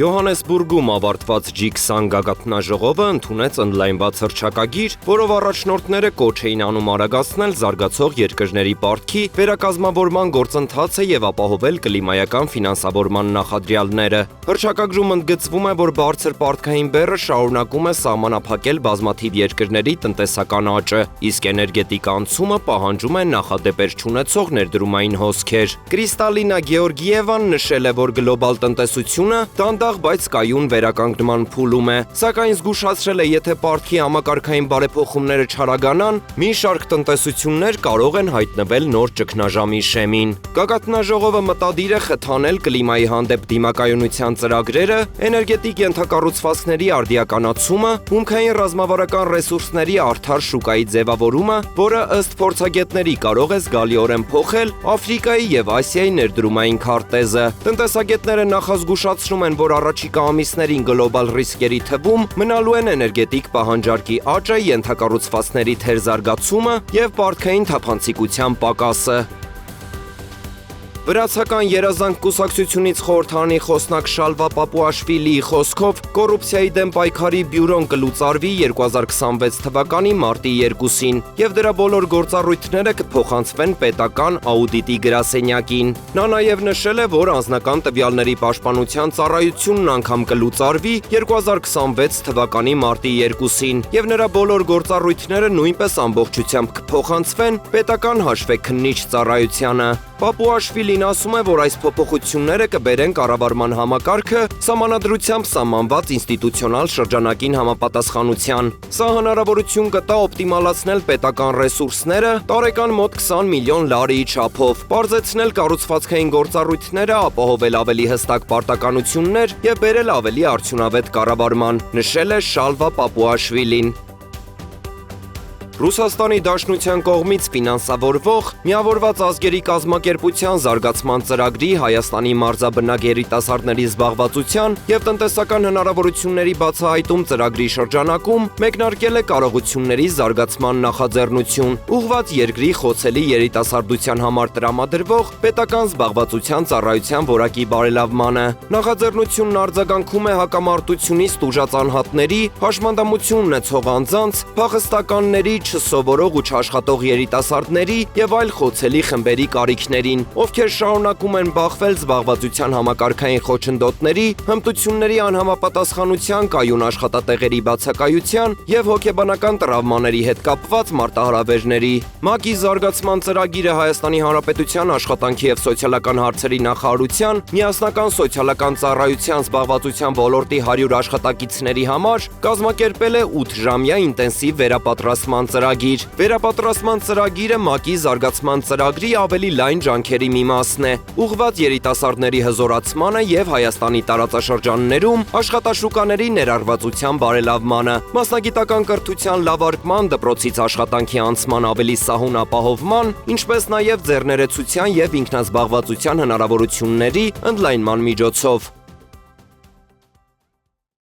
Յոհանեսբուրգում ավարտված G20 գագաթնաժողովը ընդունեց ընդլայնված հռչակագիր, որով առաջնորդները կոչ էին անում արագացնել զարգացող երկրների պարտքի վերակազմավորման գործընթացը եւ ապահովել կլիմայական ֆինանսավորման նախադրյալները։ Հռչակագրում ընդգծվում է, որ բարձր պարտքային բեռը շարունակում է սահմանափակել բազմաթիվ երկրների տնտեսական աճը, իսկ էներգետիկ անցումը պահանջում է նախադեպեր չունեցող ներդրումային հոսքեր։ Կրիստալինա Գեորգիևան նշել է, որ գլոբալ տնտեսությունը դանդաղ, բայց կայուն վերականգնման փուլում է, սակայն զգուշացրել է, եթե պարտքի համակարգային բարեփոխումները չարագանան, մի շարք տնտեսություններ կարող են հայտնվել նոր ճգնաժամի շեմին։ Գագաթնաժողովը մտադիր է խթանել կլիմայի հանդեպ դիմակայունության ծրագրերը, էներգետիկ ենթակառուցվածքների արդիականացումը, հումքային ռազմավարական ռեսուրսների արդար շուկայի ձևավորումը, որը ըստ փորձագետների կարող է զգալիորեն փոխել Աֆրիկայի եւ Ասիայի ներդրումային քարտեզը։ Տնտեսագետները նախազգուշացնում են, որ առաջիկա ամիսներին գլոբալ ռիսկերի թվում մնալու են էներգետիկ պահանջարկի աճը, ենթակառուցվածքների թերզարգացումը եւ պարտքային թափանցիկության պակասը։ Վրացական երազանք կուսակցությունից խորհրդարանի խոսնակ Շալվա Պապուաշվիլիի խոսքով կոռուպցիայի դեմ պայքարի բյուրոն կլուծարվի 2026 թվականի մարտի 2-ին եւ դրա բոլոր գործառույթները կփոխանցվեն պետական աուդիտի գրասենյակին։ Նա նաեւ նշել է, որ անձնական տվյալների պաշտպանության ծառայությունն անգամ կլուծարվի 2026 թվականի մարտի 2-ին եւ նրա բոլոր գործառույթները նույնպես ամբողջությամբ կփոխանցվեն պետական հաշվեկնիչ ծառայությանը։ Պապուաշվիլին ասում է, որ այս փոփոխությունները կբերեն կառավարման համակարգը սահմանադրությամբ սահմանված ինստիտուցիոնալ շրջանակին համապատասխանության։ Սա հնարավորություն կտա օպտիմալացնել պետական ռեսուրսները տարեկան մոտ 20 միլիոն լարիի չափով, պարզեցնել կառուցվածքային գործառույթները, ապահովել ավելի հստակ պարտականություններ եւ բերել ավելի արդյունավետ կառավարման, նշել է Շալվա Պապուաշվիլին։ Ռուսաստանի Դաշնության կողմից ֆինանսավորվող Միավորված ազգերի կազմակերպության զարգացման ծրագրի Հայաստանի մարզաբնակ երիտասարդների զբաղվածության եւ տնտեսական հնարավորությունների բացահայտում ծրագրի շրջանակում մեկնարկել է կարողությունների զարգացման նախաձեռնություն, ուղղված երկրի խոցելի երիտասարդության համար տրամադրվող պետական զբաղվածության ծառայության որակի բարելավմանը։ Նախաձեռնությունն արձագանքում է հակամարտությունից տուժած անհատների, հաշմանդամություն ունեցող անձանց, փախստականների, չսովորող ու չաշխատող երիտասարդների եւ այլ խոցելի խմբերի կարիքներին, ովքեր շարունակում են բախվել զբաղվածության համակարգային խոչընդոտների, հմտությունների անհամապատասխանության, կայուն աշխատատեղերի բացակայության եւ հոգեբանական տրավմաների հետ կապված մարտահրավերների։ ՄԱԿ-ի զարգացման ծրագիրը Հայաստանի Հանրապետության աշխատանքի եւ սոցիալական հարցերի նախարարության միասնական սոցիալական ծառայության զբաղվածության ոլորտի 100 աշխատակիցների համար կազմակերպել է 8-ժամյա ինտենսիվ վերապատրաստման ծրագիր։ Վերապատրաստման ծրագիրը ՄԱԿ-ի զարգացման ծրագրի ավելի լայն ջանքերի մի մասն է, ուղղված երիտասարդների հզորացմանը եւ Հայաստանի տարածաշրջաններում աշխատաշուկաների ներառվածության բարելավմանը, մասնագիտական կրթության լավարկման, դպրոցից աշխատանքի անցման ավելի սահուն ապահովման, ինչպես նաեւ ձեռներեցության եւ ինքնազբաղվածության հնարավորությունների ընդլայնման միջոցով։